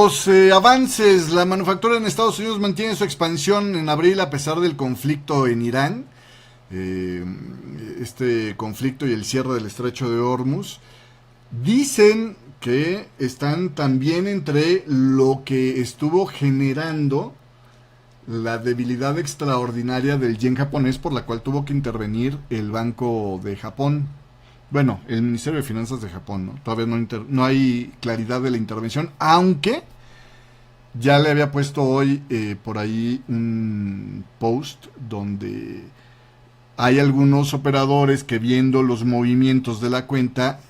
los avances, la manufactura en Estados Unidos mantiene su expansión en abril a pesar del conflicto en Irán. Este conflicto y el cierre del estrecho de Hormuz. Dicen que están también entre lo que estuvo generando la debilidad extraordinaria del yen japonés, por la cual tuvo que intervenir el Banco de Japón. Bueno, el Ministerio de Finanzas de Japón, ¿no? Todavía no hay claridad de la intervención, aunque ya le había puesto hoy por ahí un post donde hay algunos operadores que, viendo los movimientos de la cuenta,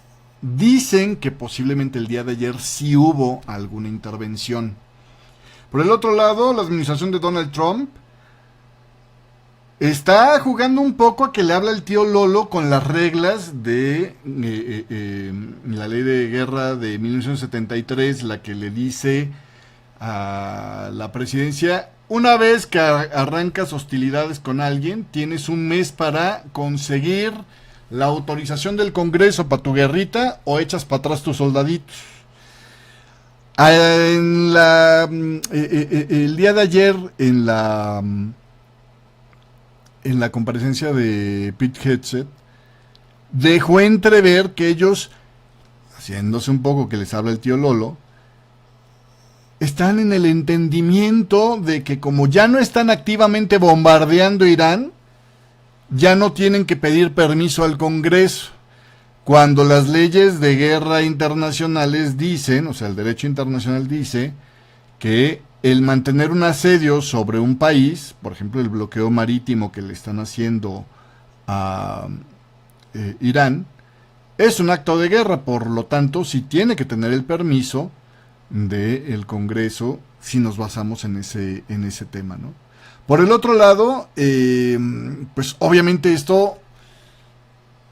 dicen que posiblemente el día de ayer sí hubo alguna intervención. Por el otro lado, la administración de Donald Trump está jugando un poco a que le habla el tío Lolo con las reglas de la ley de guerra de 1973, la que le dice a la presidencia: una vez que arrancas hostilidades con alguien, tienes un mes para conseguir la autorización del Congreso para tu guerrita o echas para atrás tus soldaditos. El día de ayer, en la comparecencia de Pete Hegseth, dejó entrever que ellos, haciéndose un poco que les habla el tío Lolo, están en el entendimiento de que como ya no están activamente bombardeando Irán, ya no tienen que pedir permiso al Congreso, cuando las leyes de guerra internacionales dicen, o sea, el derecho internacional dice que el mantener un asedio sobre un país, por ejemplo el bloqueo marítimo que le están haciendo a Irán, es un acto de guerra. Por lo tanto, sí tiene que tener el permiso del Congreso si nos basamos en ese tema, ¿no? Por el otro lado, pues obviamente esto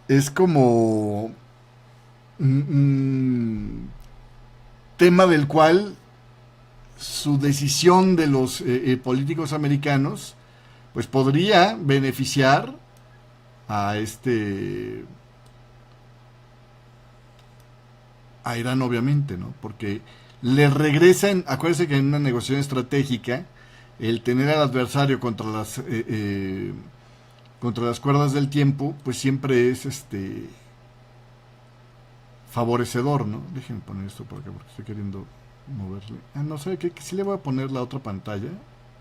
es como un tema del cual su decisión de los políticos americanos pues podría beneficiar a a Irán, obviamente, ¿no? Porque le regresan, acuérdense que en una negociación estratégica, el tener al adversario contra las cuerdas del tiempo, pues siempre es favorecedor, ¿no? Déjenme poner esto por acá porque estoy queriendo moverle. No sé, que sí le voy a poner la otra pantalla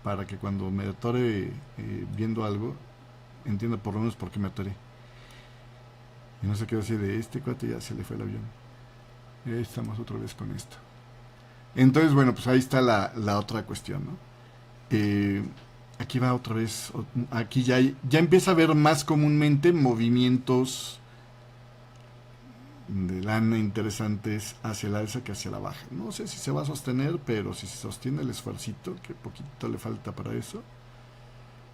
para que cuando me atore viendo algo, entienda por lo menos por qué me atoré. Y no se quede así de cuate, ya se le fue el avión. Y ahí estamos otra vez con esto. Entonces, bueno, pues ahí está la otra cuestión, ¿no? Aquí va otra vez, aquí ya empieza a haber más comúnmente movimientos de lana interesantes hacia la alza que hacia la baja. No sé si se va a sostener, pero si se sostiene el esfuercito, que poquito le falta para eso,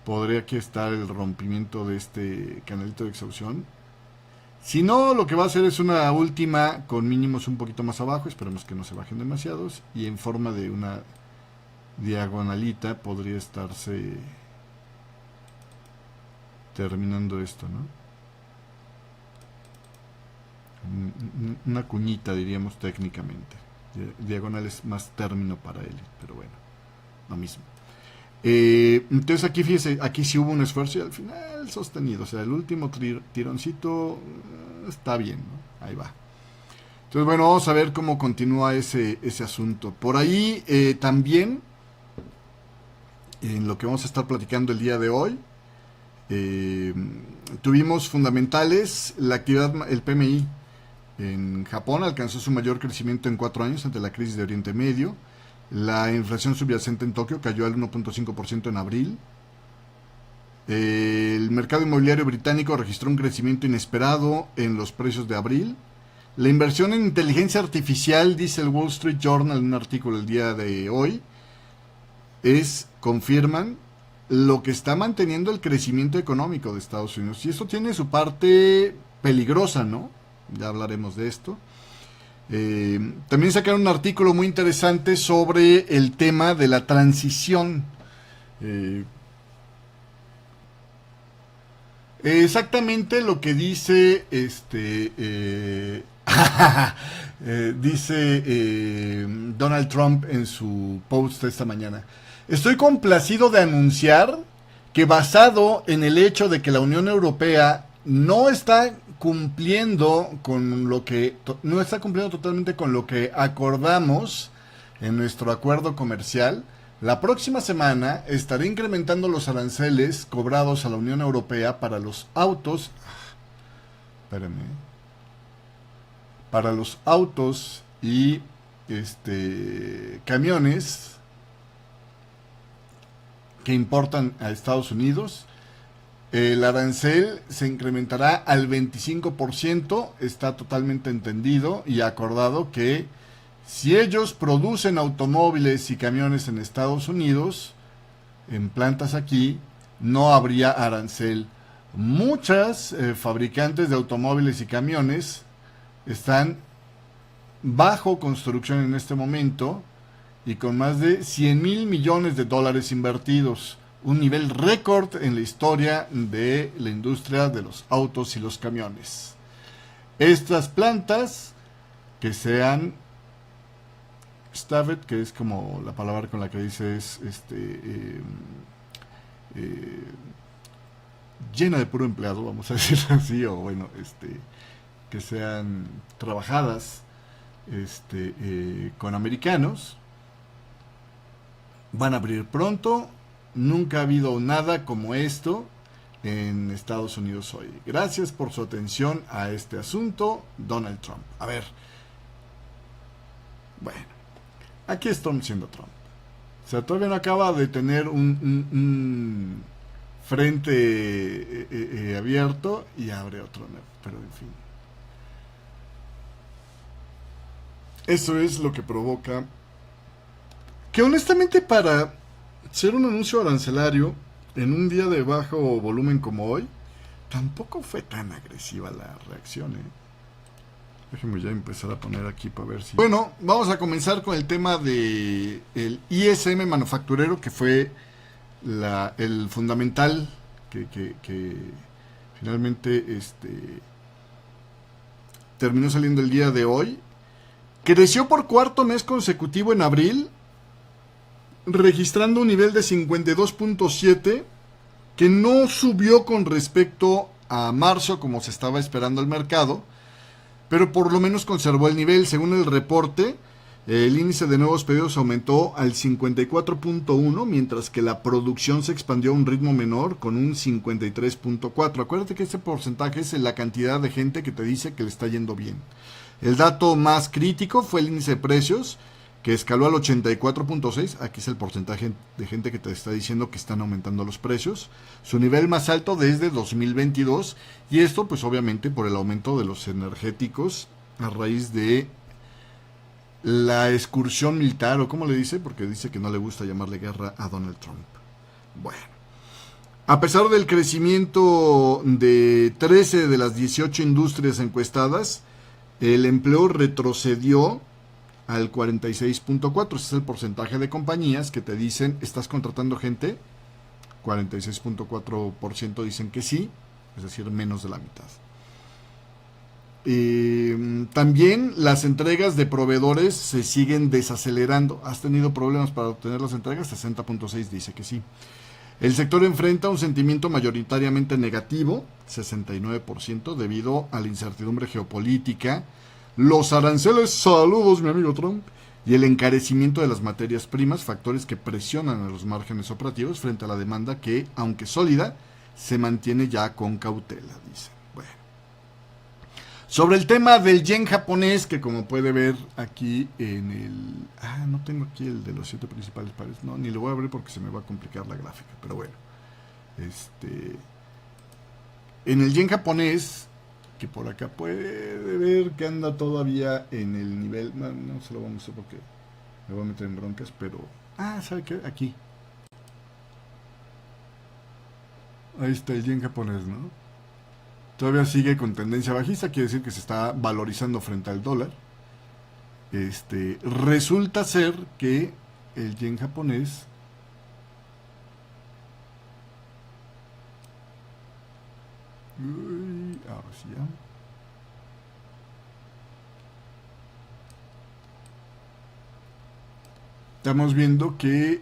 podría aquí estar el rompimiento de este canalito de exhaustión. Si no, lo que va a hacer es una última con mínimos un poquito más abajo, esperemos que no se bajen demasiados, y en forma de una diagonalita podría estarse terminando esto, ¿no? Una cuñita, diríamos técnicamente. Diagonal es más término para él, pero bueno, lo mismo. Entonces aquí fíjese, aquí sí hubo un esfuerzo y al final sostenido, o sea, el último tironcito está bien, ¿no? Ahí va. Entonces, bueno, vamos a ver cómo continúa ese asunto. Por ahí también, en lo que vamos a estar platicando el día de hoy, tuvimos fundamentales, la actividad, el PMI en Japón alcanzó su mayor crecimiento en 4 años ante la crisis de Oriente Medio. La inflación subyacente en Tokio cayó al 1.5% en abril. El mercado inmobiliario británico registró un crecimiento inesperado en los precios de abril. La inversión en inteligencia artificial, dice el Wall Street Journal en un artículo el día de hoy, confirman lo que está manteniendo el crecimiento económico de Estados Unidos. Y eso tiene su parte peligrosa, ¿no? Ya hablaremos de esto. También sacaron un artículo muy interesante sobre el tema de la transición. Exactamente lo que dice Dice Donald Trump en su post esta mañana. Estoy complacido de anunciar que basado en el hecho de que la Unión Europea no está cumpliendo con lo que no está cumpliendo totalmente con lo que acordamos en nuestro acuerdo comercial, la próxima semana estaré incrementando los aranceles cobrados a la Unión Europea para los autos. Espérame. Para los autos y camiones que importan a Estados Unidos. El arancel se incrementará al 25%. Está totalmente entendido y acordado que si ellos producen automóviles y camiones en Estados Unidos, en plantas aquí, no habría arancel. Muchas fabricantes de automóviles y camiones están bajo construcción en este momento y con más de 100 mil millones de dólares invertidos, un nivel récord en la historia de la industria de los autos y los camiones. Estas plantas que sean Staffed, que es como la palabra con la que dice es llena de puro empleado, vamos a decirlo así, o bueno, que sean trabajadas con americanos, van a abrir pronto. Nunca ha habido nada como esto en Estados Unidos hoy. Gracias por su atención a este asunto, Donald Trump. A ver, bueno, aquí estamos siendo Trump. O sea, todavía no acaba de tener un frente abierto y abre otro nuevo, pero en fin. Eso es lo que provoca que honestamente para ser un anuncio arancelario en un día de bajo volumen como hoy, tampoco fue tan agresiva la reacción. Déjenme ya empezar a poner aquí para ver si... Bueno, vamos a comenzar con el tema de el ISM manufacturero, que fue el fundamental que finalmente terminó saliendo el día de hoy. Creció por cuarto mes consecutivo en abril, registrando un nivel de 52.7, que no subió con respecto a marzo como se estaba esperando el mercado, pero por lo menos conservó el nivel. Según el reporte, el índice de nuevos pedidos aumentó al 54.1, mientras que la producción se expandió a un ritmo menor con un 53.4. Acuérdate que este porcentaje es la cantidad de gente que te dice que le está yendo bien. El dato más crítico fue el índice de precios, que escaló al 84.6. Aquí es el porcentaje de gente que te está diciendo que están aumentando los precios. Su nivel más alto desde 2022. Y esto pues obviamente por el aumento de los energéticos a raíz de la excursión militar, o como le dice, porque dice que no le gusta llamarle guerra a Donald Trump. Bueno, a pesar del crecimiento de 13 de las 18 industrias encuestadas, el empleo retrocedió al 46.4. Ese es el porcentaje de compañías que te dicen, ¿estás contratando gente? 46.4% dicen que sí, es decir, menos de la mitad. También las entregas de proveedores se siguen desacelerando. ¿Has tenido problemas para obtener las entregas? 60.6 dice que sí. El sector enfrenta un sentimiento mayoritariamente negativo, 69%, debido a la incertidumbre geopolítica, los aranceles, saludos mi amigo Trump, y el encarecimiento de las materias primas, factores que presionan a los márgenes operativos frente a la demanda que, aunque sólida, se mantiene ya con cautela, dice. Bueno. Sobre el tema del yen japonés, que como puede ver aquí en el... no tengo aquí el de los 7 principales pares. No, ni lo voy a abrir porque se me va a complicar la gráfica. Pero bueno. En el yen japonés, que por acá puede ver que anda todavía en el nivel... No se lo vamos a hacer porque me voy a meter en broncas, pero... ¿sabe qué? Aquí. Ahí está el yen japonés, ¿no? Todavía sigue con tendencia bajista, quiere decir que se está valorizando frente al dólar. Resulta ser que el yen japonés ahora sí ya. estamos viendo que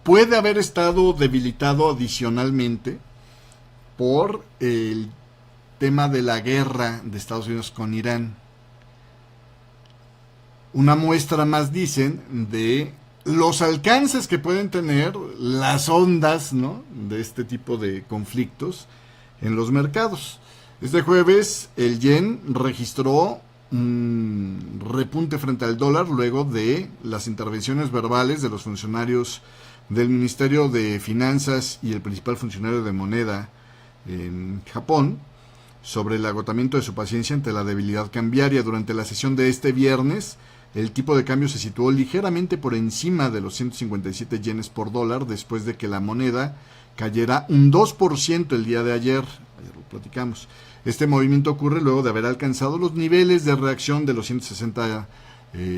puede haber estado debilitado adicionalmente por el tema de la guerra de Estados Unidos con Irán. Una muestra más, dicen, de los alcances que pueden tener las ondas, ¿no?, de este tipo de conflictos en los mercados. Este jueves el yen registró un repunte frente al dólar luego de las intervenciones verbales de los funcionarios del Ministerio de Finanzas y el principal funcionario de moneda en Japón sobre el agotamiento de su paciencia ante la debilidad cambiaria. Durante la sesión de este viernes, el tipo de cambio se situó ligeramente por encima de los 157 yenes por dólar después de que la moneda cayera un 2% el día de ayer. Ayer lo platicamos. Este movimiento ocurre luego de haber alcanzado los niveles de reacción de los 160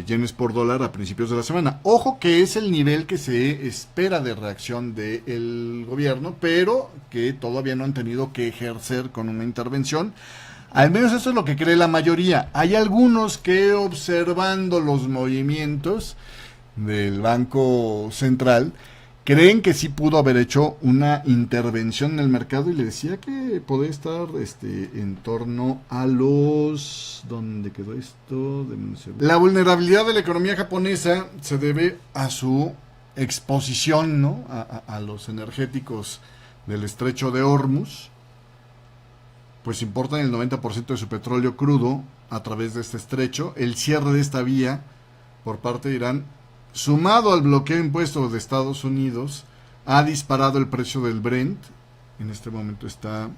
yenes por dólar a principios de la semana. Ojo que es el nivel que se espera de reacción del gobierno, pero que todavía no han tenido que ejercer con una intervención. Al menos eso es lo que cree la mayoría. Hay algunos que, observando los movimientos del Banco Central, creen que sí pudo haber hecho una intervención en el mercado, y le decía que podría estar en torno a los... ¿Dónde quedó esto? La vulnerabilidad de la economía japonesa se debe a su exposición, ¿no?, a los energéticos del estrecho de Hormuz, pues importan el 90% de su petróleo crudo a través de este estrecho. El cierre de esta vía por parte de Irán, sumado al bloqueo impuesto de Estados Unidos, ha disparado el precio del Brent. En este momento está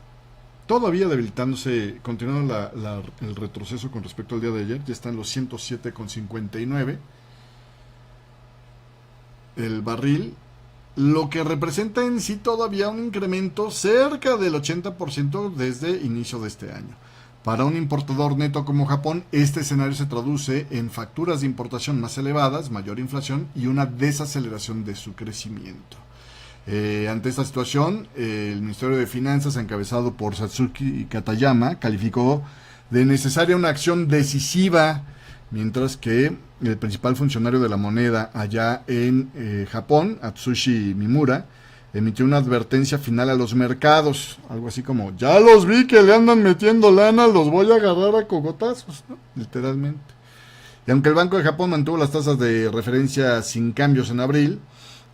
todavía debilitándose, continuando el retroceso con respecto al día de ayer. Ya está en los 107,59 el barril, lo que representa en sí todavía un incremento cerca del 80% desde inicio de este año. Para un importador neto como Japón, este escenario se traduce en facturas de importación más elevadas, mayor inflación y una desaceleración de su crecimiento. Ante esta situación, el Ministerio de Finanzas, encabezado por Satsuki Katayama, calificó de necesaria una acción decisiva, mientras que el principal funcionario de la moneda allá en Japón, Atsushi Mimura, emitió una advertencia final a los mercados, algo así como: ya los vi que le andan metiendo lana, los voy a agarrar a cogotazos, ¿no?, literalmente. Y aunque el Banco de Japón mantuvo las tasas de referencia sin cambios en abril,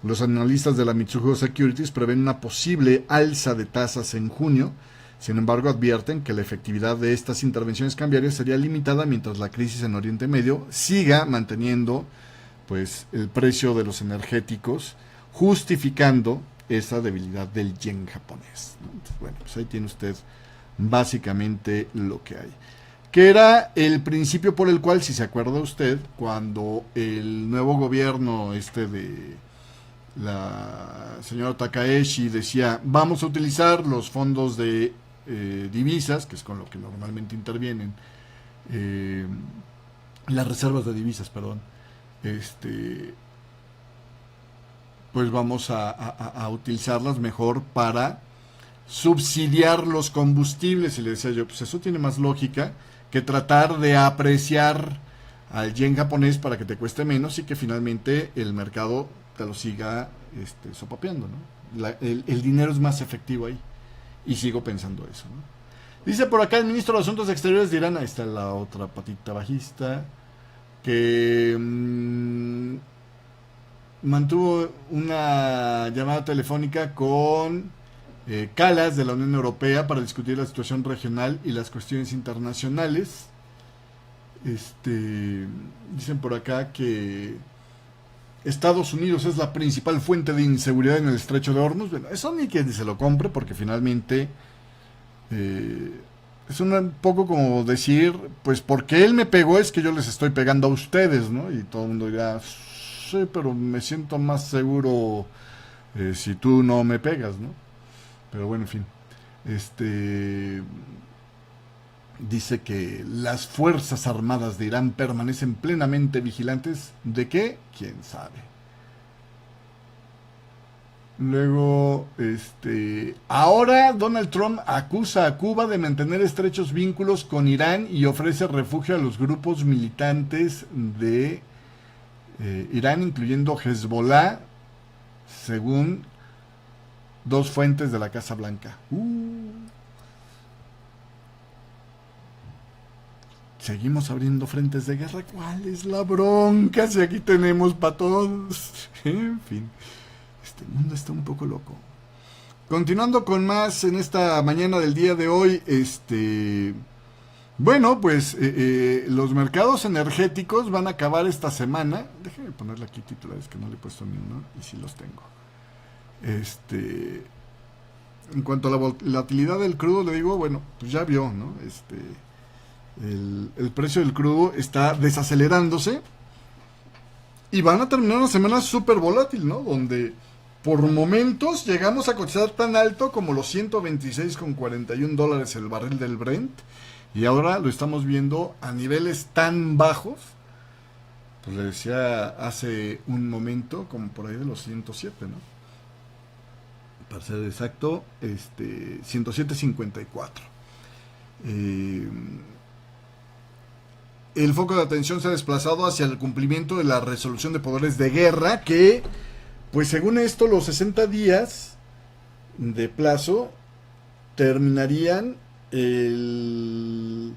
los analistas de la Mizuho Securities prevén una posible alza de tasas en junio. Sin embargo, advierten que la efectividad de estas intervenciones cambiarias sería limitada mientras la crisis en Oriente Medio siga manteniendo, pues, el precio de los energéticos, justificando esa debilidad del yen japonés, ¿no? Entonces, bueno, pues ahí tiene usted básicamente lo que hay. Que era el principio por el cual, si se acuerda usted, cuando el nuevo gobierno de la señora Takahashi decía: vamos a utilizar los fondos de divisas, que es con lo que normalmente intervienen, las reservas de divisas, perdón, pues vamos a utilizarlas mejor para subsidiar los combustibles. Y le decía yo, pues eso tiene más lógica que tratar de apreciar al yen japonés para que te cueste menos y que finalmente el mercado te lo siga sopapeando, ¿no? El dinero es más efectivo ahí. Y sigo pensando eso, ¿no? Dice por acá el ministro de Asuntos Exteriores de Irán, ahí está la otra patita bajista, que mantuvo una llamada telefónica con Kallas de la Unión Europea para discutir la situación regional y las cuestiones internacionales. Dicen por acá que Estados Unidos es la principal fuente de inseguridad en el estrecho de Hormuz. Bueno, eso ni que se lo compre, porque finalmente es un poco como decir, pues porque él me pegó es que yo les estoy pegando a ustedes, ¿no? Y todo el mundo dirá: sí, pero me siento más seguro si tú no me pegas, ¿no? Pero bueno, en fin. Dice que las Fuerzas Armadas de Irán permanecen plenamente vigilantes. ¿De qué? ¿Quién sabe? Luego, ahora Donald Trump acusa a Cuba de mantener estrechos vínculos con Irán y ofrece refugio a los grupos militantes de Irán, incluyendo Hezbollah, según dos fuentes de la Casa Blanca. Seguimos abriendo frentes de guerra. ¿Cuál es la bronca? Si aquí tenemos para todos. En fin, este mundo está un poco loco. Continuando con más en esta mañana del día de hoy, bueno, pues los mercados energéticos van a acabar esta semana. Déjenme ponerle aquí titulares que no le he puesto ni uno y sí los tengo. En cuanto a la volatilidad del crudo, le digo, bueno, pues ya vio, ¿no? El precio del crudo está desacelerándose y van a terminar una semana súper volátil, ¿no? Donde por momentos llegamos a cotizar tan alto como los $126,41 el barril del Brent, y ahora lo estamos viendo a niveles tan bajos, pues le decía hace un momento, como por ahí de los 107, ¿no? Para ser exacto, 107.54. El foco de atención se ha desplazado hacia el cumplimiento de la resolución de poderes de guerra, que, pues según esto, los 60 días de plazo terminarían el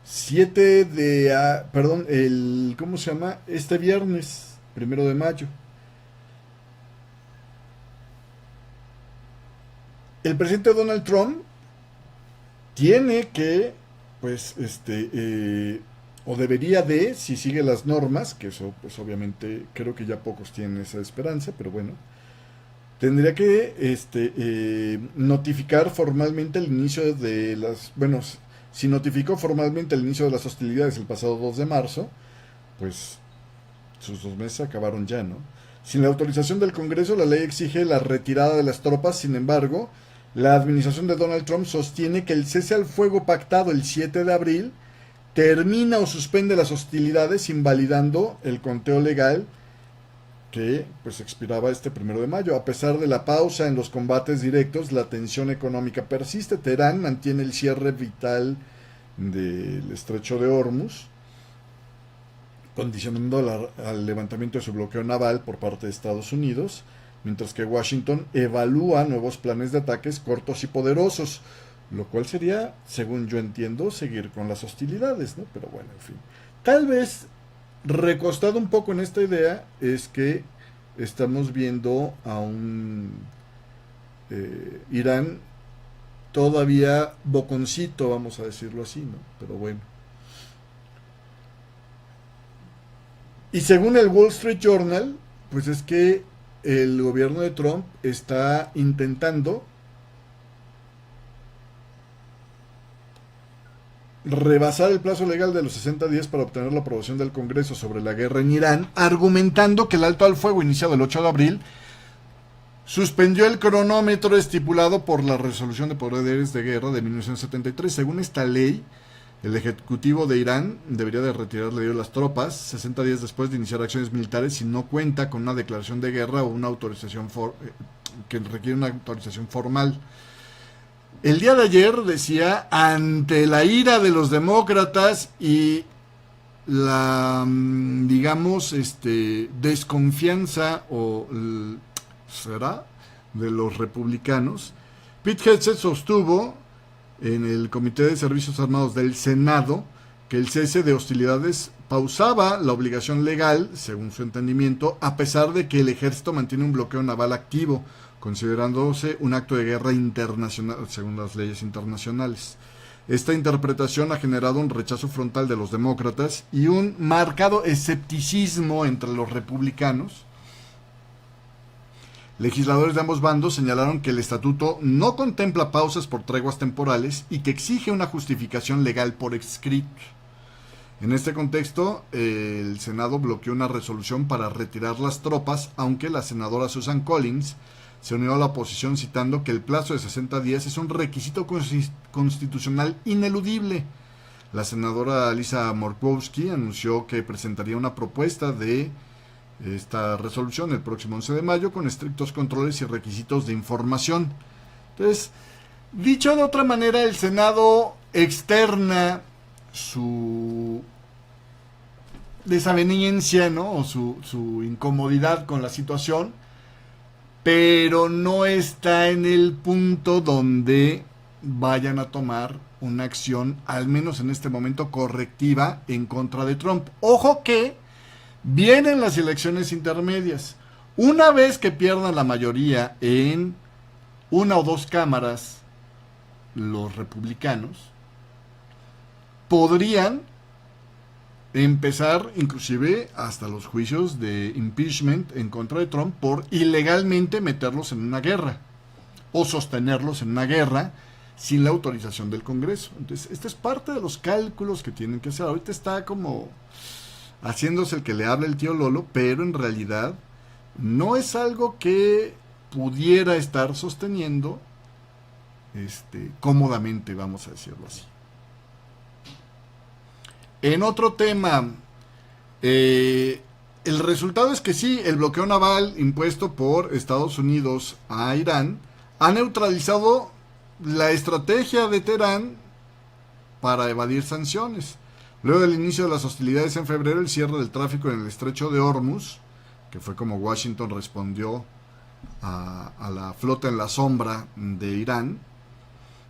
7 de... perdón, ¿cómo se llama? Este viernes, 1 de mayo. El presidente Donald Trump tiene que, pues, o debería de, si sigue las normas, que eso, pues obviamente, creo que ya pocos tienen esa esperanza, pero bueno, tendría que notificar formalmente el inicio de las... Bueno, si notificó formalmente el inicio de las hostilidades el pasado 2 de marzo, pues sus 2 meses acabaron ya, ¿no? Sin la autorización del Congreso, la ley exige la retirada de las tropas. Sin embargo, la administración de Donald Trump sostiene que el cese al fuego pactado el 7 de abril termina o suspende las hostilidades, invalidando el conteo legal que pues expiraba este 1 de mayo. A pesar de la pausa en los combates directos, la tensión económica persiste. Teherán mantiene el cierre vital del estrecho de Hormuz, condicionando al levantamiento de su bloqueo naval por parte de Estados Unidos, mientras que Washington evalúa nuevos planes de ataques cortos y poderosos, lo cual sería, según yo entiendo, seguir con las hostilidades, ¿no? Pero bueno, en fin. Tal vez, recostado un poco en esta idea, es que estamos viendo a un Irán todavía boconcito, vamos a decirlo así, ¿no? Pero bueno. Y según el Wall Street Journal, pues es que el gobierno de Trump está intentando rebasar el plazo legal de los 60 días para obtener la aprobación del Congreso sobre la guerra en Irán, argumentando que el alto al fuego iniciado el 8 de abril suspendió el cronómetro estipulado por la resolución de poderes de guerra de 1973. Según esta ley, el ejecutivo de Irán debería de retirarle las tropas 60 días después de iniciar acciones militares si no cuenta con una declaración de guerra o una autorización que requiere una autorización formal. El día de ayer decía, ante la ira de los demócratas y la, digamos, desconfianza o será de los republicanos, Pete Hegseth sostuvo en el Comité de Servicios Armados del Senado que el cese de hostilidades pausaba la obligación legal, según su entendimiento, a pesar de que el ejército mantiene un bloqueo naval activo, considerándose un acto de guerra internacional, según las leyes internacionales. Esta interpretación ha generado un rechazo frontal de los demócratas y un marcado escepticismo entre los republicanos. Legisladores de ambos bandos señalaron que el estatuto no contempla pausas por treguas temporales y que exige una justificación legal por escrito. En este contexto, el Senado bloqueó una resolución para retirar las tropas, aunque la senadora Susan Collins se unió a la oposición citando que el plazo de 60 días es un requisito constitucional ineludible. La senadora Lisa Murkowski anunció que presentaría una propuesta de esta resolución el próximo 11 de mayo con estrictos controles y requisitos de información. Entonces, dicho de otra manera, el Senado externa su desaveniencia, ¿no? O su incomodidad con la situación, pero no está en el punto donde vayan a tomar una acción, al menos en este momento, correctiva en contra de Trump. Ojo que vienen las elecciones intermedias. Una vez que pierdan la mayoría en una o dos cámaras los republicanos, podrían empezar inclusive hasta los juicios de impeachment en contra de Trump por ilegalmente meterlos en una guerra o sostenerlos en una guerra sin la autorización del Congreso. Entonces, este es parte de los cálculos que tienen que hacer. Ahorita está como haciéndose el que le habla el tío Lolo, pero en realidad no es algo que pudiera estar sosteniendo cómodamente, vamos a decirlo así. En otro tema, el resultado es que sí, el bloqueo naval impuesto por Estados Unidos a Irán ha neutralizado la estrategia de Teherán para evadir sanciones. Luego del inicio de las hostilidades en febrero, el cierre del tráfico en el estrecho de Hormuz, que fue como Washington respondió a la flota en la sombra de Irán,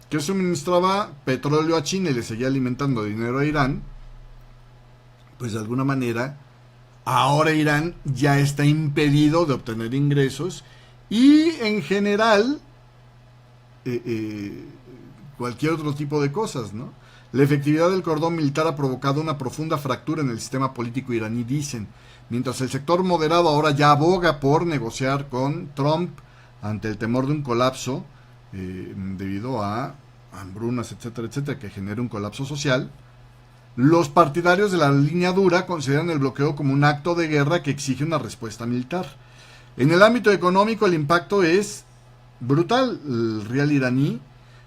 que suministraba petróleo a China y le seguía alimentando dinero a Irán, pues de alguna manera ahora Irán ya está impedido de obtener ingresos y en general cualquier otro tipo de cosas, ¿no? La efectividad del cordón militar ha provocado una profunda fractura en el sistema político iraní, dicen, mientras el sector moderado ahora ya aboga por negociar con Trump ante el temor de un colapso debido a hambrunas, etcétera, etcétera, que genere un colapso social. Los partidarios de la línea dura consideran el bloqueo como un acto de guerra que exige una respuesta militar. En el ámbito económico el impacto es brutal. El rial iraní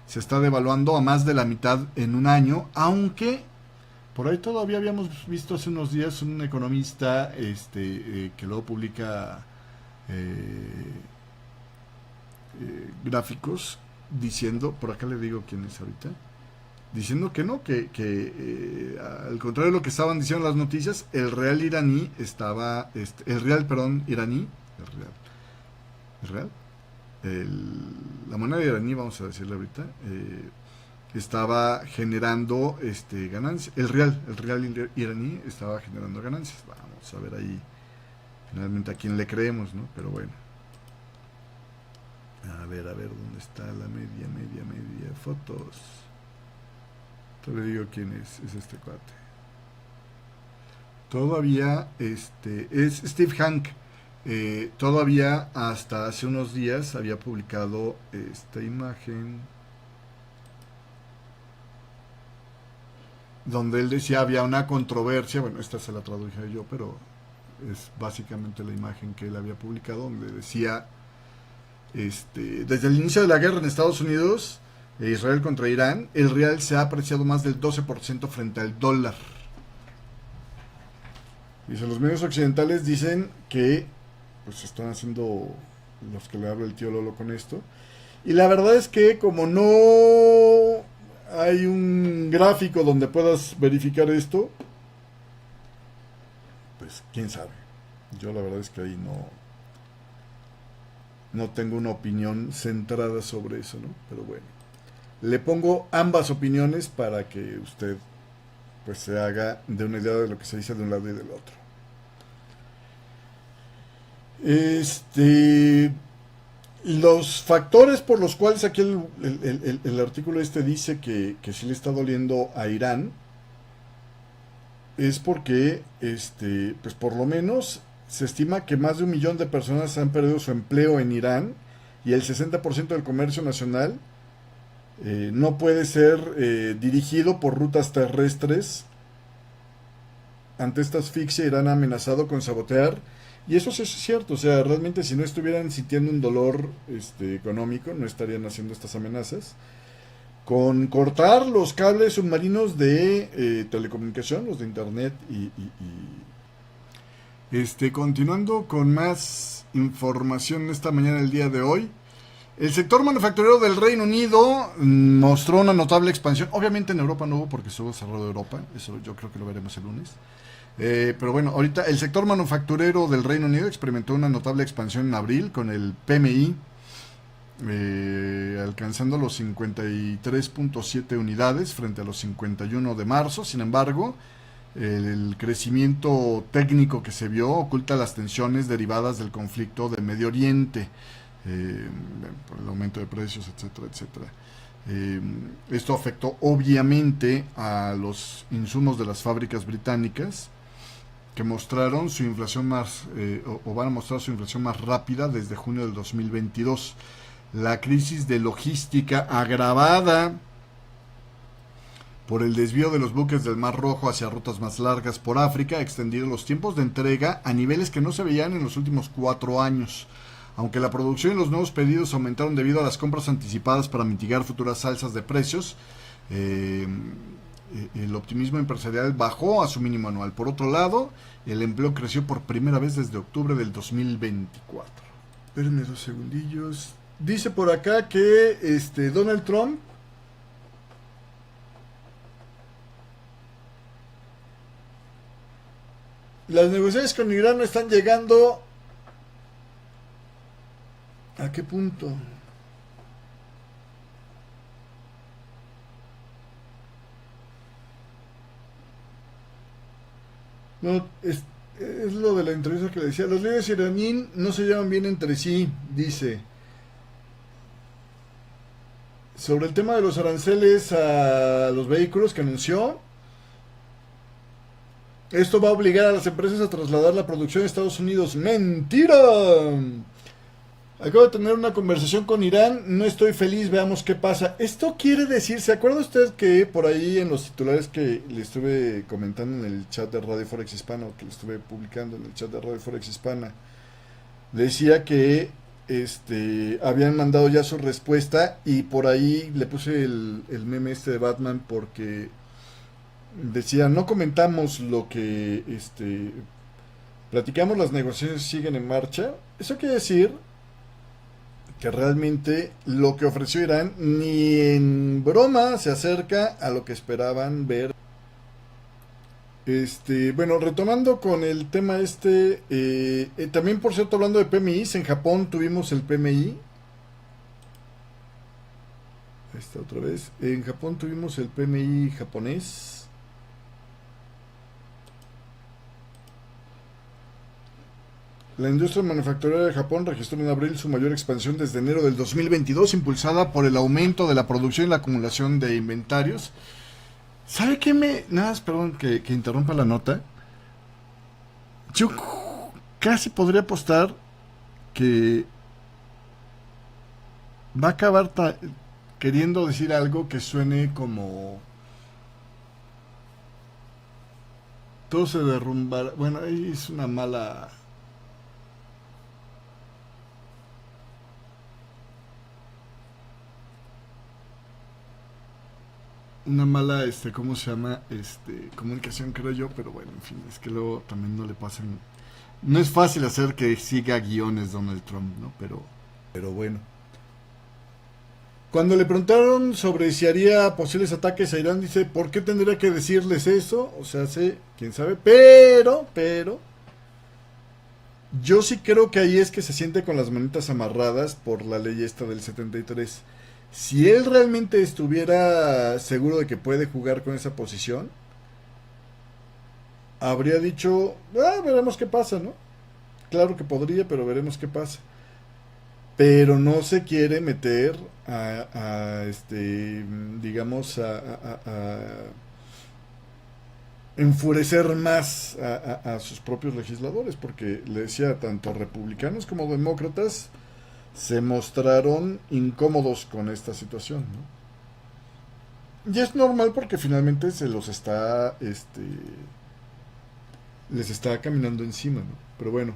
se está devaluando a más de la mitad en un año, aunque por ahí todavía habíamos visto hace unos días un economista que luego publica gráficos diciendo, por acá le digo quién es ahorita, diciendo que no, que al contrario de lo que estaban diciendo las noticias, el real iraní estaba, la moneda iraní, vamos a decirle ahorita, estaba generando ganancias. El real iraní estaba generando ganancias. Vamos a ver ahí finalmente a quién le creemos, ¿no? Pero bueno. A ver, ¿dónde está la media fotos? Te le digo quién es este cuate. Todavía, es Steve Hank. Todavía hasta hace unos días había publicado esta imagen donde él decía había una controversia, bueno, esta se la traduje yo, pero es básicamente la imagen que él había publicado, donde decía, desde el inicio de la guerra en Estados Unidos, Israel contra Irán, el real se ha apreciado más del 12% frente al dólar. Dice, los medios occidentales dicen que pues están haciendo los que le habla el tío Lolo con esto. Y la verdad es que como no hay un gráfico donde puedas verificar esto, pues quién sabe. Yo la verdad es que ahí no tengo una opinión centrada sobre eso, ¿no? Pero bueno, le pongo ambas opiniones para que usted pues se haga de una idea de lo que se dice de un lado y del otro. Los factores por los cuales aquí el artículo dice que sí le está doliendo a Irán es porque pues por lo menos se estima que más de 1 millón de personas han perdido su empleo en Irán y el 60% del comercio nacional no puede ser dirigido por rutas terrestres. Ante esta asfixia, Irán ha amenazado con sabotear. Y eso sí es cierto, o sea, realmente si no estuvieran sintiendo un dolor económico, no estarían haciendo estas amenazas. Con cortar los cables submarinos de telecomunicación, los de internet Continuando con más información esta mañana del día de hoy. El sector manufacturero del Reino Unido mostró una notable expansión. Obviamente en Europa no hubo porque estuvo cerrado Europa. Eso yo creo que lo veremos el lunes. Pero bueno, ahorita el sector manufacturero del Reino Unido experimentó una notable expansión en abril con el PMI alcanzando los 53.7 unidades frente a los 51 de marzo. Sin embargo, el crecimiento técnico que se vio oculta las tensiones derivadas del conflicto de Medio Oriente, eh, por el aumento de precios, etcétera, etcétera. Esto afectó obviamente a los insumos de las fábricas británicas que mostraron su inflación o van a mostrar su inflación más rápida desde junio del 2022. La crisis de logística agravada por el desvío de los buques del Mar Rojo hacia rutas más largas por África ha extendido los tiempos de entrega a niveles que no se veían en los últimos 4 años. Aunque la producción y los nuevos pedidos aumentaron debido a las compras anticipadas para mitigar futuras alzas de precios, el optimismo empresarial bajó a su mínimo anual. Por otro lado, el empleo creció por primera vez desde octubre del 2024. Espérenme 2 segundillos. Dice por acá que Donald Trump las negociaciones con Irán no están llegando. ¿A qué punto? No, es lo de la entrevista que le decía. Los líderes iraníes no se llevan bien entre sí, dice. Sobre el tema de los aranceles a los vehículos que anunció, esto va a obligar a las empresas a trasladar la producción a Estados Unidos. ¡Mentira! Acabo de tener una conversación con Irán, no estoy feliz, veamos qué pasa. Esto quiere decir, ¿se acuerda usted que por ahí en los titulares que le estuve comentando en el chat de Radio Forex Hispana, que le estuve publicando en el chat de Radio Forex Hispana, decía que habían mandado ya su respuesta y por ahí le puse el meme de Batman porque decía, no comentamos lo que platicamos, las negociaciones siguen en marcha. Eso quiere decir que realmente lo que ofreció Irán ni en broma se acerca a lo que esperaban ver. Bueno, retomando con el tema también por cierto hablando de PMI, en Japón tuvimos el PMI. Esta otra vez. En Japón tuvimos el PMI japonés. La industria manufacturera de Japón registró en abril su mayor expansión desde enero del 2022, impulsada por el aumento de la producción y la acumulación de inventarios. ¿Sabe qué me...? Nada más, perdón que interrumpa la nota. Yo casi podría apostar que va a acabar queriendo decir algo que suene como... Todo se derrumbará. Bueno, ahí es una mala... Una mala, ¿cómo se llama? Comunicación, creo yo, pero bueno, en fin, es que luego también no le pasan. No es fácil hacer que siga guiones Donald Trump, ¿no? Pero bueno. Cuando le preguntaron sobre si haría posibles ataques a Irán, dice, ¿por qué tendría que decirles eso? O sea, sé, quién sabe, pero, yo sí creo que ahí es que se siente con las manitas amarradas por la ley esta del 73. Si él realmente estuviera seguro de que puede jugar con esa posición, habría dicho, veremos qué pasa, ¿no? Claro que podría, pero veremos qué pasa. Pero no se quiere meter digamos, a enfurecer más a sus propios legisladores, porque le decía, tanto republicanos como demócratas se mostraron incómodos con esta situación, ¿no? Y es normal porque finalmente se los está, les está caminando encima, ¿no? Pero bueno.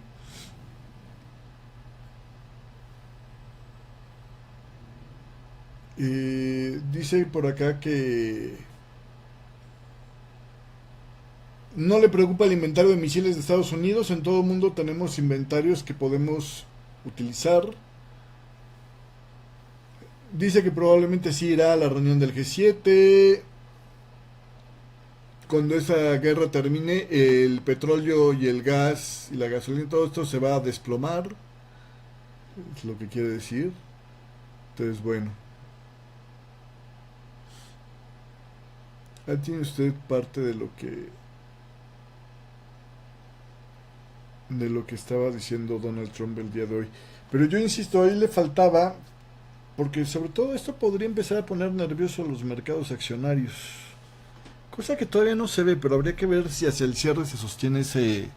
Dice por acá que No le preocupa el inventario de misiles de Estados Unidos. En todo el mundo tenemos inventarios que podemos utilizar. Dice que probablemente sí irá a la reunión del G7. Cuando esa guerra termine, el petróleo y el gas y la gasolina, todo esto se va a desplomar. Es lo que quiere decir. Entonces, bueno. Ahí tiene usted parte de lo que estaba diciendo Donald Trump el día de hoy. Pero yo insisto, ahí le faltaba, porque sobre todo esto podría empezar a poner nervioso a los mercados accionarios. Cosa que todavía no se ve, pero habría que ver si hacia el cierre se sostiene ese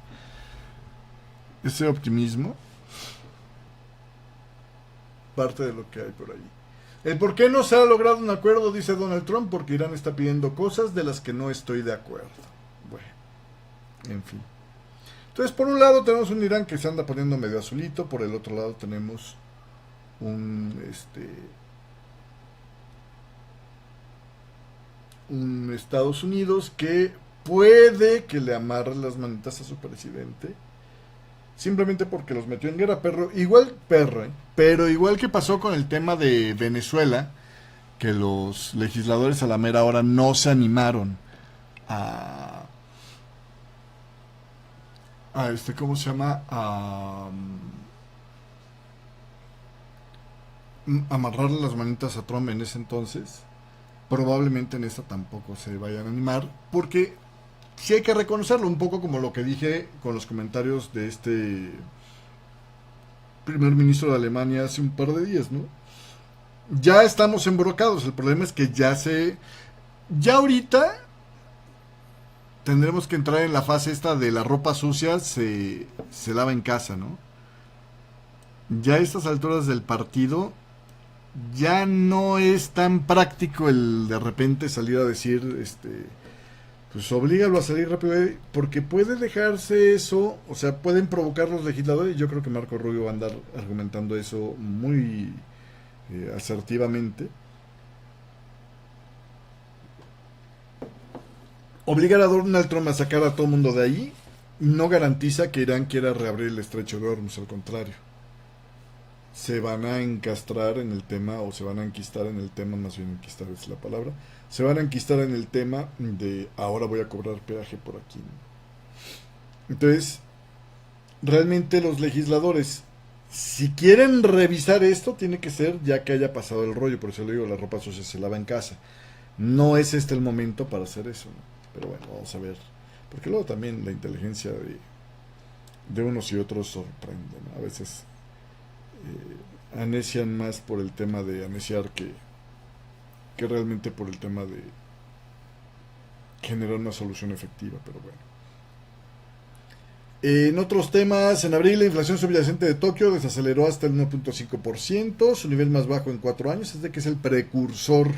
optimismo. Parte de lo que hay por ahí. El por qué no se ha logrado un acuerdo, dice Donald Trump, porque Irán está pidiendo cosas de las que no estoy de acuerdo. Bueno, en fin. Entonces, por un lado tenemos un Irán que se anda poniendo medio azulito, por el otro lado tenemos un Estados Unidos que puede que le amarre las manitas a su presidente, simplemente porque los metió en guerra, pero igual que pasó con el tema de Venezuela, que los legisladores a la mera hora no se animaron ¿cómo se llama? Amarrarle las manitas a Trump en ese entonces. Probablemente en esta tampoco se vayan a animar, porque sí hay que reconocerlo, un poco como lo que dije con los comentarios de este primer ministro de Alemania hace un par de días, ¿no? Ya estamos embrocados, el problema es que ya ahorita tendremos que entrar en la fase esta de la ropa sucia se lava en casa, ¿no? Ya a estas alturas del partido ya no es tan práctico el de repente salir a decir, pues oblígalo a salir rápido, porque puede dejarse eso, o sea, pueden provocar los legisladores, y yo creo que Marco Rubio va a andar argumentando eso muy asertivamente. Obligar a Donald Trump a sacar a todo el mundo de ahí no garantiza que Irán quiera reabrir el estrecho de Hormuz, al contrario. Se van a encastrar en el tema, o se van a enquistar en el tema, más bien enquistar es la palabra, se van a enquistar en el tema de ahora voy a cobrar peaje por aquí. Entonces, realmente los legisladores, si quieren revisar esto, tiene que ser ya que haya pasado el rollo, por eso le digo, la ropa sucia se lava en casa. No es este el momento para hacer eso, ¿no? Pero bueno, vamos a ver. Porque luego también la inteligencia de unos y otros sorprende, ¿no? A veces anecian más por el tema de aneciar que realmente por el tema de generar una solución efectiva, pero bueno. En otros temas, en abril la inflación subyacente de Tokio desaceleró hasta el 1.5%, su nivel más bajo en 4 años, es de que es el precursor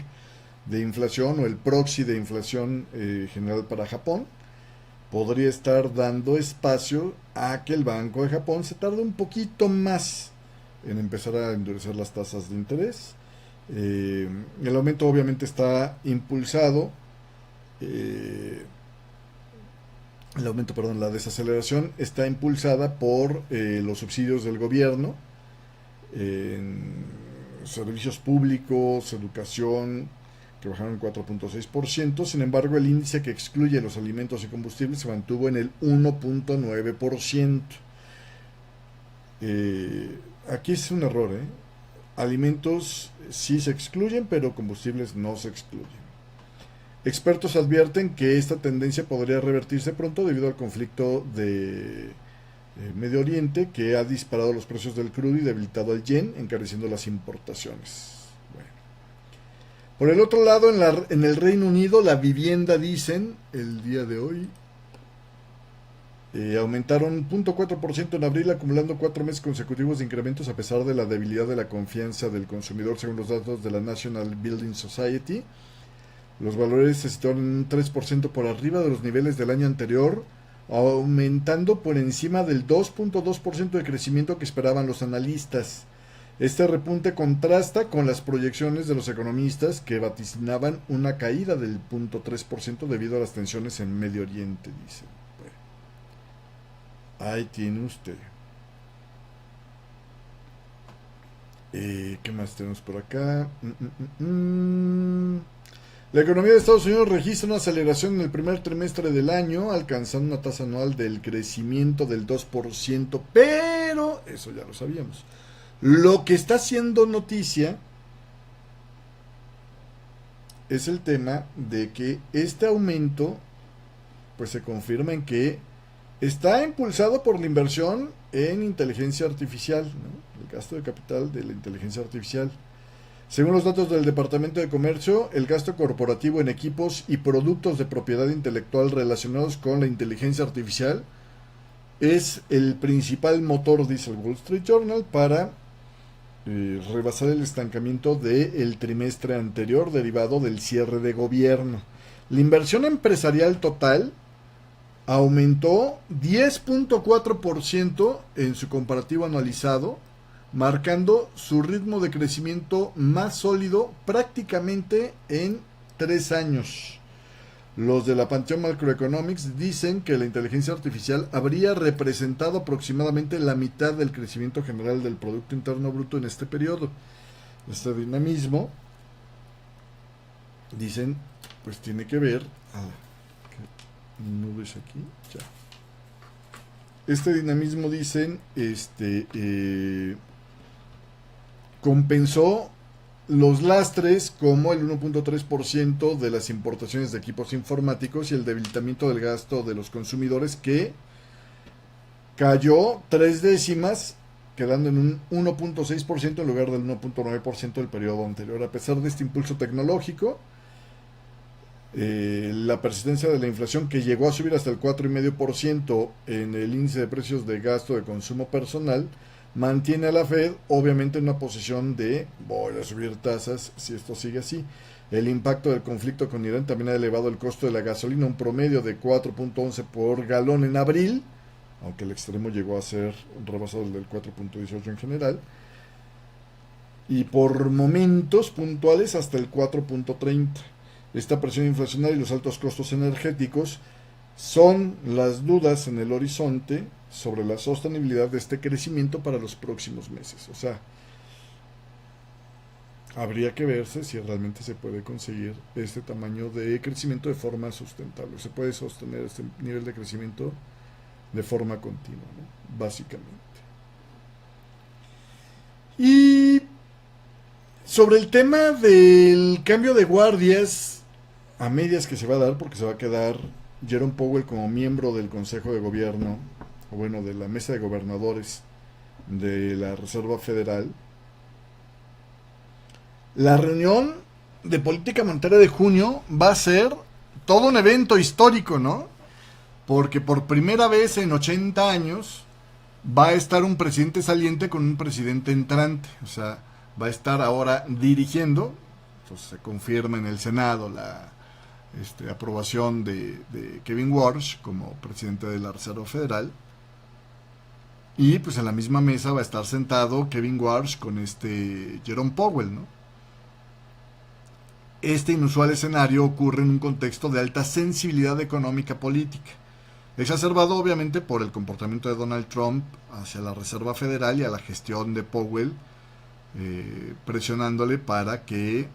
de inflación o el proxy de inflación general para Japón. Podría estar dando espacio a que el Banco de Japón se tarde un poquito más en empezar a endurecer las tasas de interés. El aumento obviamente está impulsado, la desaceleración está impulsada por los subsidios del gobierno en servicios públicos, educación, que bajaron 4.6%, sin embargo el índice que excluye los alimentos y combustibles se mantuvo en el 1.9%. Aquí es un error, alimentos sí se excluyen, pero combustibles no se excluyen. Expertos advierten que esta tendencia podría revertirse pronto debido al conflicto de Medio Oriente, que ha disparado los precios del crudo y debilitado al yen, encareciendo las importaciones. Bueno. Por el otro lado, en el Reino Unido, la vivienda, dicen, el día de hoy, aumentaron 0.4% en abril, acumulando 4 meses consecutivos de incrementos a pesar de la debilidad de la confianza del consumidor, según los datos de la National Building Society. Los valores se situaron en un 3% por arriba de los niveles del año anterior, aumentando por encima del 2.2% de crecimiento que esperaban los analistas. Este repunte contrasta con las proyecciones de los economistas que vaticinaban una caída del 0.3% debido a las tensiones en Medio Oriente, dicen. Ahí tiene usted. ¿Qué más tenemos por acá? La economía de Estados Unidos registra una aceleración en el primer trimestre del año, alcanzando una tasa anual del crecimiento del 2%, pero eso ya lo sabíamos. Lo que está haciendo noticia es el tema de que este aumento pues se confirma en que está impulsado por la inversión en inteligencia artificial, ¿no? El gasto de capital de la inteligencia artificial. Según los datos del Departamento de Comercio, el gasto corporativo en equipos y productos de propiedad intelectual relacionados con la inteligencia artificial es el principal motor, dice el Wall Street Journal, para rebasar el estancamiento del trimestre anterior derivado del cierre de gobierno. La inversión empresarial total aumentó 10.4% en su comparativo anualizado, marcando su ritmo de crecimiento más sólido prácticamente en 3 años. Los de la Pantheon Macroeconomics dicen que la inteligencia artificial habría representado aproximadamente la mitad del crecimiento general del Producto Interno Bruto en este periodo. Este dinamismo, dicen, pues tiene que ver... nubes aquí, ya. Este dinamismo, dicen, compensó los lastres como el 1.3% de las importaciones de equipos informáticos y el debilitamiento del gasto de los consumidores, que cayó 3 décimas, quedando en un 1.6% en lugar del 1.9% del periodo anterior. A pesar de este impulso tecnológico, la persistencia de la inflación, que llegó a subir hasta el 4,5% en el índice de precios de gasto de consumo personal, mantiene a la Fed obviamente en una posición de voy a subir tasas si esto sigue así. El impacto del conflicto con Irán también ha elevado el costo de la gasolina, un promedio de 4.11 por galón en abril, aunque el extremo llegó a ser rebasado el del 4.18 en general, y por momentos puntuales hasta el 4.30. Esta presión inflacionaria y los altos costos energéticos son las dudas en el horizonte sobre la sostenibilidad de este crecimiento para los próximos meses. O sea, habría que verse si realmente se puede conseguir este tamaño de crecimiento de forma sustentable. Se puede sostener este nivel de crecimiento de forma continua, ¿no? Básicamente. Y sobre el tema del cambio de guardias a medias que se va a dar, porque se va a quedar Jerome Powell como miembro del Consejo de Gobierno, o bueno, de la Mesa de Gobernadores de la Reserva Federal. La reunión de política monetaria de junio va a ser todo un evento histórico, ¿no? Porque por primera vez en 80 años va a estar un presidente saliente con un presidente entrante. O sea, va a estar ahora dirigiendo. Entonces se confirma en el Senado la aprobación de Kevin Warsh como presidente de la Reserva Federal. Y pues en la misma mesa va a estar sentado Kevin Warsh con Jerome Powell, ¿no? Este inusual escenario ocurre en un contexto de alta sensibilidad económica política, exacerbado obviamente por el comportamiento de Donald Trump hacia la Reserva Federal y a la gestión de Powell, presionándole para que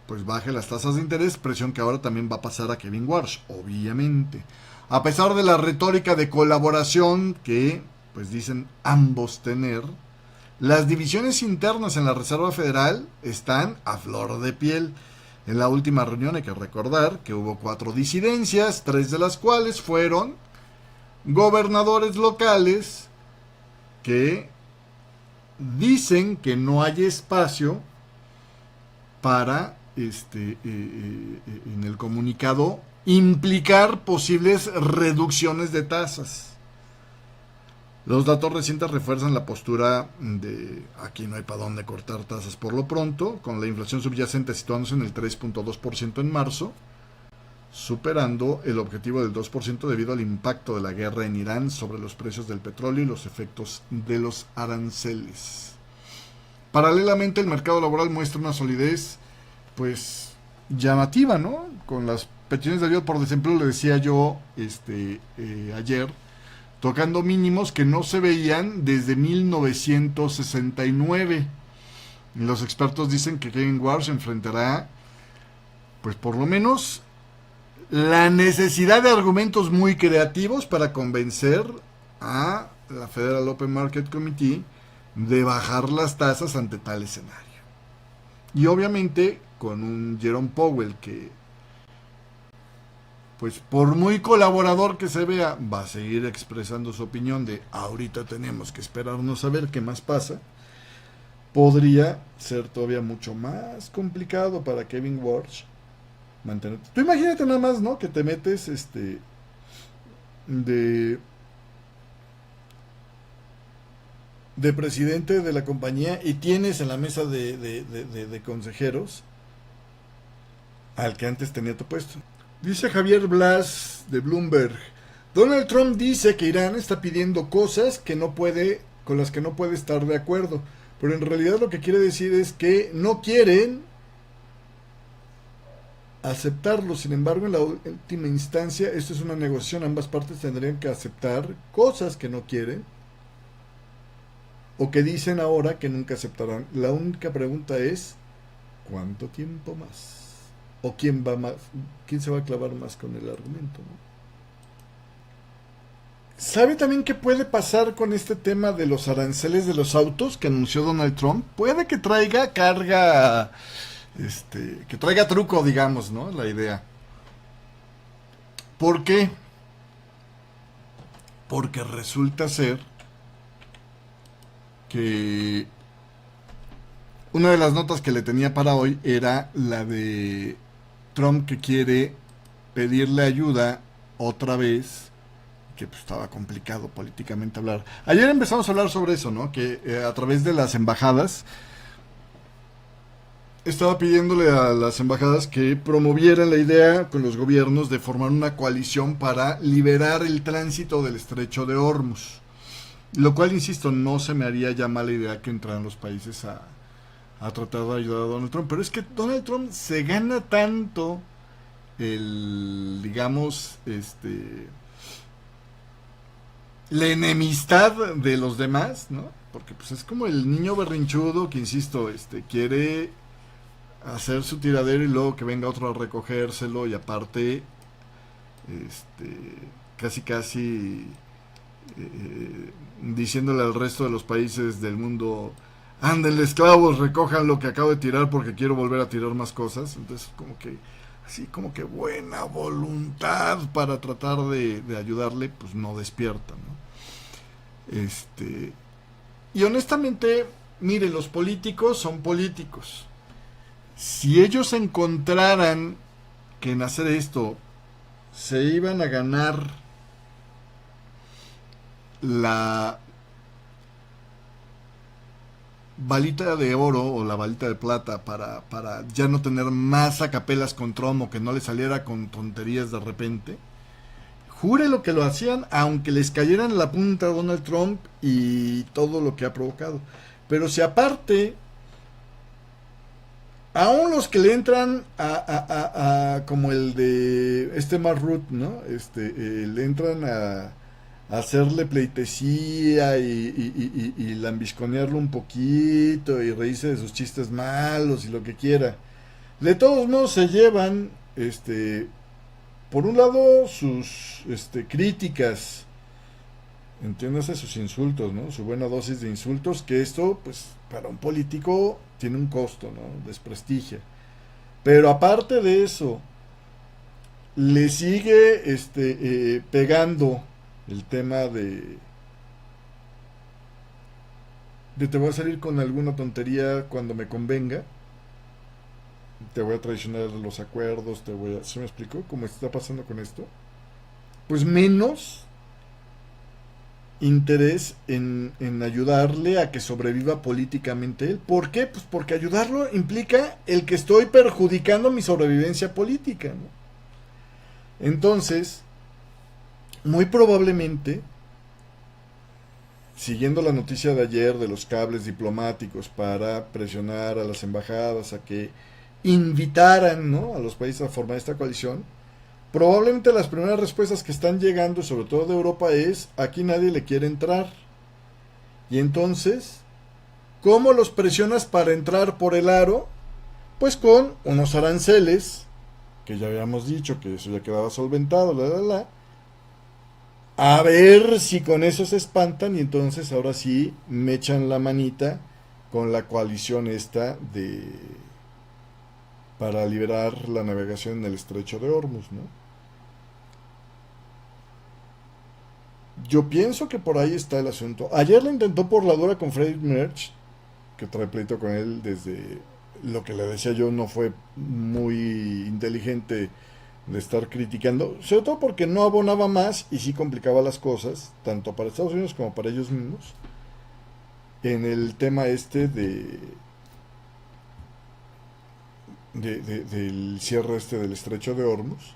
pues baje las tasas de interés, presión que ahora también va a pasar a Kevin Warsh, obviamente. A pesar de la retórica de colaboración que pues dicen ambos tener, las divisiones internas en la Reserva Federal están a flor de piel. En la última reunión hay que recordar que hubo 4 disidencias, 3 de las cuales fueron gobernadores locales que dicen que no hay espacio para, en el comunicado, implicar posibles reducciones de tasas. Los datos recientes refuerzan la postura de aquí no hay para dónde cortar tasas por lo pronto, con la inflación subyacente situándose en el 3.2% en marzo, superando el objetivo del 2% debido al impacto de la guerra en Irán sobre los precios del petróleo y los efectos de los aranceles. Paralelamente, el mercado laboral muestra una solidez pues llamativa, ¿no? Con las peticiones de ayuda por desempleo, le decía yo ayer, tocando mínimos que no se veían desde 1969. Los expertos dicen que Kevin Warsh enfrentará, pues por lo menos, la necesidad de argumentos muy creativos para convencer a la Federal Open Market Committee de bajar las tasas ante tal escenario. Y obviamente con un Jerome Powell que, pues por muy colaborador que se vea, va a seguir expresando su opinión de ahorita tenemos que esperarnos a ver qué más pasa, podría ser todavía mucho más complicado para Kevin Warsh mantener. Tú imagínate nada más, ¿no? Que te metes de presidente de la compañía y tienes en la mesa de consejeros al que antes tenía tu puesto. Dice Javier Blas de Bloomberg: Donald Trump dice que Irán está pidiendo cosas que no puede, con las que no puede estar de acuerdo, pero en realidad lo que quiere decir es que no quieren aceptarlo. Sin embargo, en la última instancia, esto es una negociación, ambas partes tendrían que aceptar cosas que no quieren o que dicen ahora que nunca aceptarán. La única pregunta es ¿cuánto tiempo más? ¿O quién se va a clavar más con el argumento, ¿no? ¿Sabe también qué puede pasar con este tema de los aranceles de los autos que anunció Donald Trump? Puede que traiga carga, que traiga truco, digamos, ¿no? La idea. ¿Por qué? Porque resulta ser que una de las notas que le tenía para hoy era la de Trump que quiere pedirle ayuda otra vez, que pues estaba complicado políticamente hablar. Ayer empezamos a hablar sobre eso, ¿no? Que a través de las embajadas estaba pidiéndole a las embajadas que promovieran la idea con los gobiernos de formar una coalición para liberar el tránsito del estrecho de Hormuz. Lo cual, insisto, no se me haría ya mala idea que entraran los países a tratar de ayudar a Donald Trump. Pero es que Donald Trump se gana tanto digamos, la enemistad de los demás, ¿no? Porque pues es como el niño berrinchudo que, insisto, quiere hacer su tiradero y luego que venga otro a recogérselo y aparte, casi diciéndole al resto de los países del mundo: ándenle esclavos, recojan lo que acabo de tirar porque quiero volver a tirar más cosas. Entonces como que buena voluntad para tratar de ayudarle, pues no despierta, ¿no? Y honestamente, mire, los políticos son políticos. Si ellos encontraran que en hacer esto se iban a ganar la balita de oro o la balita de plata para ya no tener más acapelas con Trump o que no le saliera con tonterías de repente, jure lo que lo hacían, aunque les cayera en la punta a Donald Trump y todo lo que ha provocado. Pero si aparte, aún los que le entran como el de Mark Rutte, ¿no? Le entran a hacerle pleitesía y lambisconearlo un poquito y reírse de sus chistes malos y lo que quiera. De todos modos se llevan, por un lado, sus críticas, entiéndase, sus insultos, ¿no? Su buena dosis de insultos, que esto, pues, para un político tiene un costo, ¿no? Desprestigia. Pero aparte de eso, le sigue pegando el tema de te voy a salir con alguna tontería cuando me convenga, te voy a traicionar los acuerdos, ¿se me explicó cómo está pasando con esto? Pues menos interés en ayudarle a que sobreviva políticamente él. ¿Por qué? Pues porque ayudarlo implica el que estoy perjudicando mi sobrevivencia política, ¿no? Entonces, muy probablemente, siguiendo la noticia de ayer de los cables diplomáticos para presionar a las embajadas a que invitaran, ¿no?, a los países a formar esta coalición, probablemente las primeras respuestas que están llegando, sobre todo de Europa, es aquí nadie le quiere entrar. Y entonces, ¿cómo los presionas para entrar por el aro? Pues con unos aranceles, que ya habíamos dicho que eso ya quedaba solventado, a ver si con eso se espantan y entonces ahora sí me echan la manita con la coalición esta de para liberar la navegación en el estrecho de Hormuz, ¿no? Yo pienso que por ahí está el asunto. Ayer le intentó por la dura con Freddy Merch, que trae pleito con él desde lo que le decía yo no fue muy inteligente de estar criticando, sobre todo porque no abonaba más y sí complicaba las cosas, tanto para Estados Unidos como para ellos mismos, en el tema este del cierre este del estrecho de Hormuz.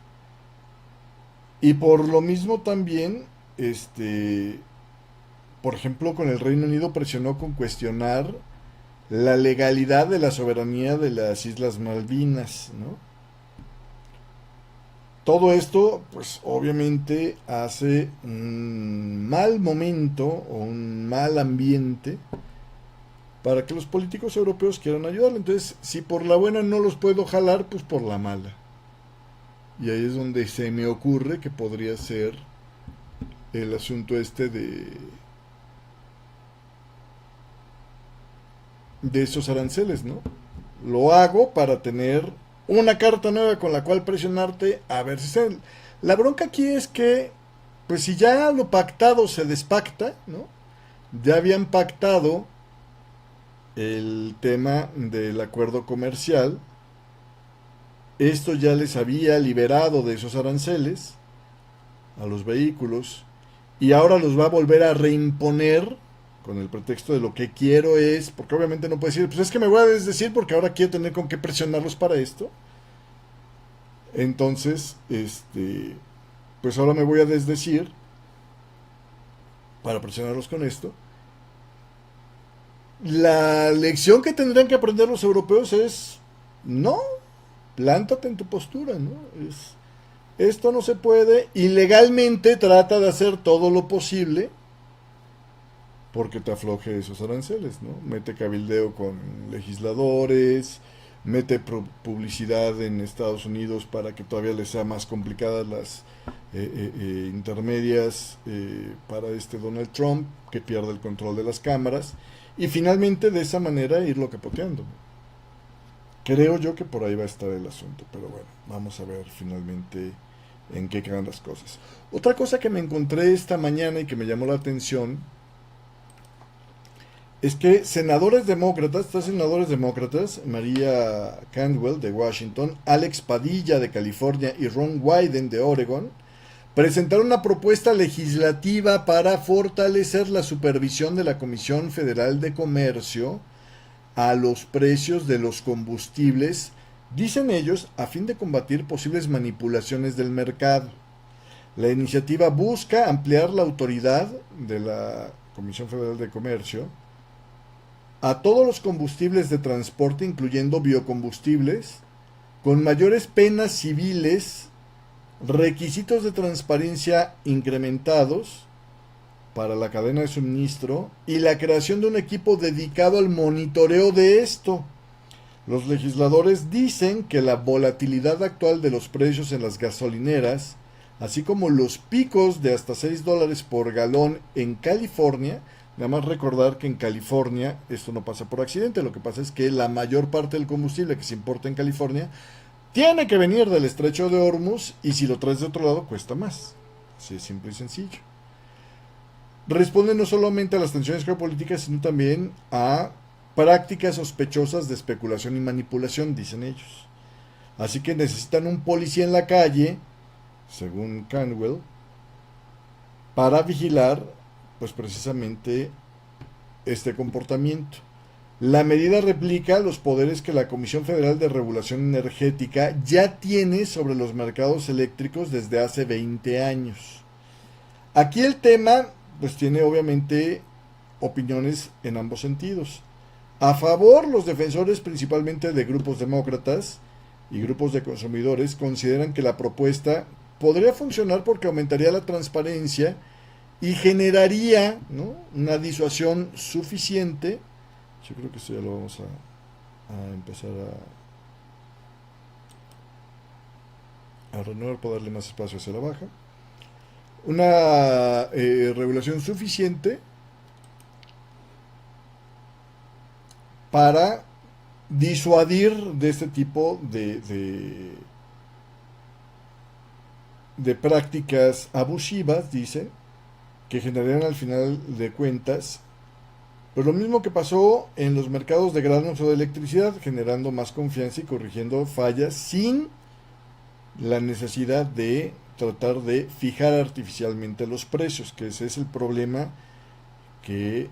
Y por lo mismo también, por ejemplo, con el Reino Unido presionó con cuestionar la legalidad de la soberanía de las Islas Malvinas, ¿no? Todo esto, pues obviamente hace un mal momento o un mal ambiente para que los políticos europeos quieran ayudarle. Entonces, si por la buena no los puedo jalar, pues por la mala. Y ahí es donde se me ocurre que podría ser el asunto este de esos aranceles, ¿no? Lo hago para tener una carta nueva con la cual presionarte a ver si se... La bronca aquí es que, pues si ya lo pactado se despacta, ¿no? Ya habían pactado el tema del acuerdo comercial, esto ya les había liberado de esos aranceles a los vehículos y ahora los va a volver a reimponer con el pretexto de lo que quiero es, porque obviamente no puede decir, pues es que me voy a desdecir porque ahora quiero tener con qué presionarlos para esto. Entonces, pues ahora me voy a desdecir para presionarlos con esto. La lección que tendrán que aprender los europeos es, no, plántate en tu postura, ¿no? Esto no se puede, y legalmente trata de hacer todo lo posible porque te afloje esos aranceles, ¿no? Mete cabildeo con legisladores, mete publicidad en Estados Unidos para que todavía les sea más complicadas las intermedias para Donald Trump, que pierda el control de las cámaras, y finalmente de esa manera irlo capoteando. Creo yo que por ahí va a estar el asunto, pero bueno, vamos a ver finalmente en qué quedan las cosas. Otra cosa que me encontré esta mañana y que me llamó la atención es que tres senadores demócratas, Maria Cantwell de Washington, Alex Padilla de California y Ron Wyden de Oregon, presentaron una propuesta legislativa para fortalecer la supervisión de la Comisión Federal de Comercio a los precios de los combustibles, dicen ellos, a fin de combatir posibles manipulaciones del mercado. La iniciativa busca ampliar la autoridad de la Comisión Federal de Comercio a todos los combustibles de transporte, incluyendo biocombustibles, con mayores penas civiles, requisitos de transparencia incrementados para la cadena de suministro y la creación de un equipo dedicado al monitoreo de esto. Los legisladores dicen que la volatilidad actual de los precios en las gasolineras, así como los picos de hasta $6 por galón en California, nada más recordar que en California esto no pasa por accidente, lo que pasa es que la mayor parte del combustible que se importa en California tiene que venir del estrecho de Hormuz y si lo traes de otro lado cuesta más. Así es simple y sencillo. Responde no solamente a las tensiones geopolíticas, sino también a prácticas sospechosas de especulación y manipulación, dicen ellos. Así que necesitan un policía en la calle, según Cantwell, para vigilar, pues precisamente este comportamiento. La medida replica los poderes que la Comisión Federal de Regulación Energética ya tiene sobre los mercados eléctricos desde hace 20 años. Aquí el tema, pues tiene obviamente opiniones en ambos sentidos. A favor, los defensores principalmente de grupos demócratas y grupos de consumidores consideran que la propuesta podría funcionar porque aumentaría la transparencia y generaría, ¿no?, una disuasión suficiente. Yo creo que esto ya lo vamos a empezar a renovar para darle más espacio hacia la baja. Una regulación suficiente para disuadir de este tipo de prácticas abusivas, dice, que generarían al final de cuentas pues lo mismo que pasó en los mercados de granos o de electricidad, generando más confianza y corrigiendo fallas sin la necesidad de tratar de fijar artificialmente los precios, que ese es el problema, que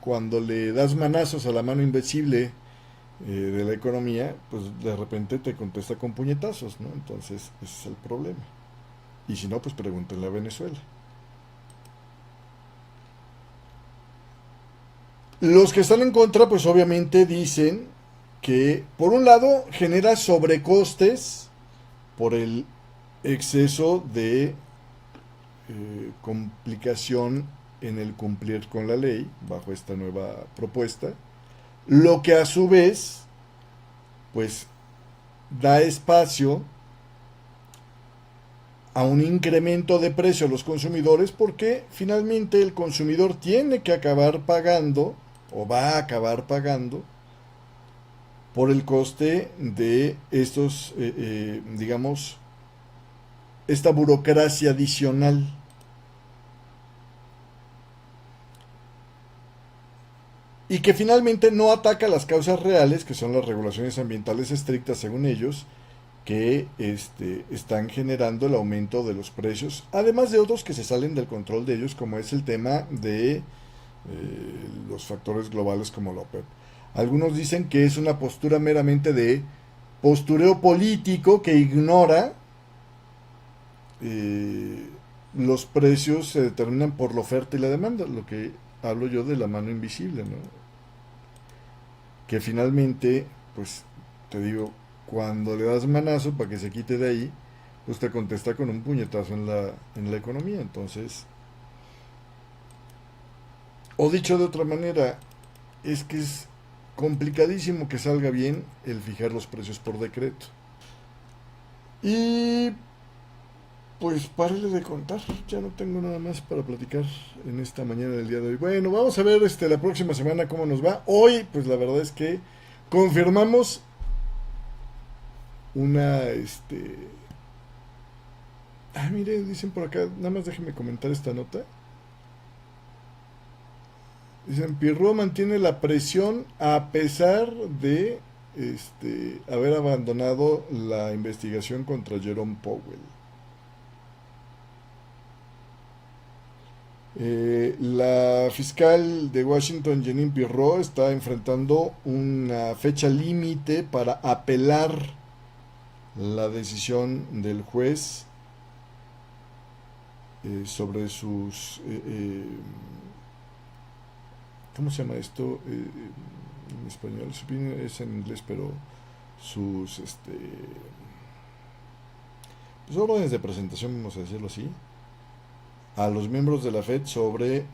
cuando le das manazos a la mano invisible de la economía, pues de repente te contesta con puñetazos, ¿no? Entonces ese es el problema. Y si no, pues pregúntenle a Venezuela. Los que están en contra, pues obviamente dicen que, por un lado, genera sobrecostes por el exceso de complicación en el cumplir con la ley bajo esta nueva propuesta, lo que a su vez, pues, da espacio a un incremento de precio a los consumidores, porque finalmente el consumidor tiene que acabar pagando o va a acabar pagando por el coste de estos, digamos, esta burocracia adicional. Y que finalmente no ataca las causas reales, que son las regulaciones ambientales estrictas según ellos, que están generando el aumento de los precios, además de otros que se salen del control de ellos, como es el tema de los factores globales como la OPEP. Algunos dicen que es una postura meramente de postureo político que ignora los precios se determinan por la oferta y la demanda, lo que hablo yo de la mano invisible, ¿no? Que finalmente, pues te digo, cuando le das manazo para que se quite de ahí, pues te contesta con un puñetazo en la economía. Entonces, o dicho de otra manera, es que es complicadísimo que salga bien el fijar los precios por decreto. Y pues párale de contar, ya no tengo nada más para platicar en esta mañana del día de hoy. Bueno, vamos a ver la próxima semana cómo nos va. Hoy, pues la verdad es que confirmamos una, mire, dicen por acá, nada más déjenme comentar esta nota. Dicen, Pirro mantiene la presión a pesar de haber abandonado la investigación contra Jerome Powell. La fiscal de Washington, Jeanine Pirro, está enfrentando una fecha límite para apelar la decisión del juez sobre sus ¿cómo se llama esto? En español, es en inglés, pero sus pues órdenes de presentación, vamos a decirlo así, a los miembros de la FED sobre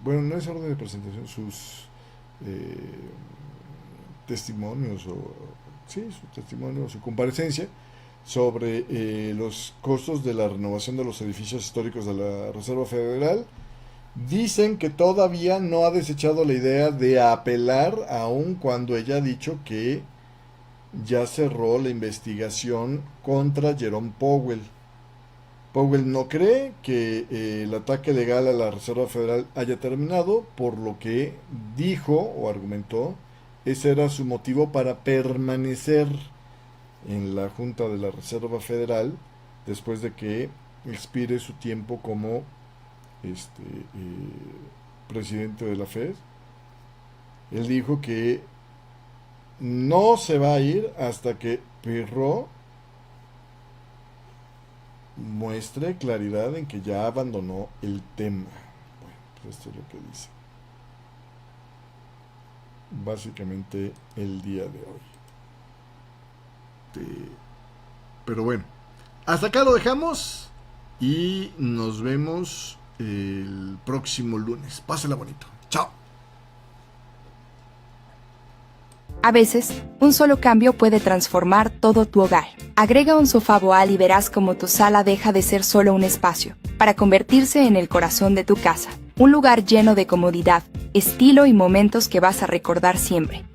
bueno, no es orden de presentación, sus testimonios, sí, su testimonio, su comparecencia sobre los costos de la renovación de los edificios históricos de la Reserva Federal. Dicen que todavía no ha desechado la idea de apelar, aun cuando ella ha dicho que ya cerró la investigación contra Jerome Powell. Powell no cree que el ataque legal a la Reserva Federal haya terminado, por lo que dijo o argumentó, ese era su motivo para permanecer en la Junta de la Reserva Federal después de que expire su tiempo como presidente de la Fed. Él dijo que no se va a ir hasta que Pirro muestre claridad en que ya abandonó el tema. Bueno, pues esto es lo que dice básicamente el día de hoy. Pero bueno, Hasta acá lo dejamos y nos vemos el próximo lunes. Pásela bonito. Chao. A veces, un solo cambio puede transformar todo tu hogar. Agrega un sofá Boal y verás cómo tu sala deja de ser solo un espacio, para convertirse en el corazón de tu casa. Un lugar lleno de comodidad, estilo y momentos que vas a recordar siempre.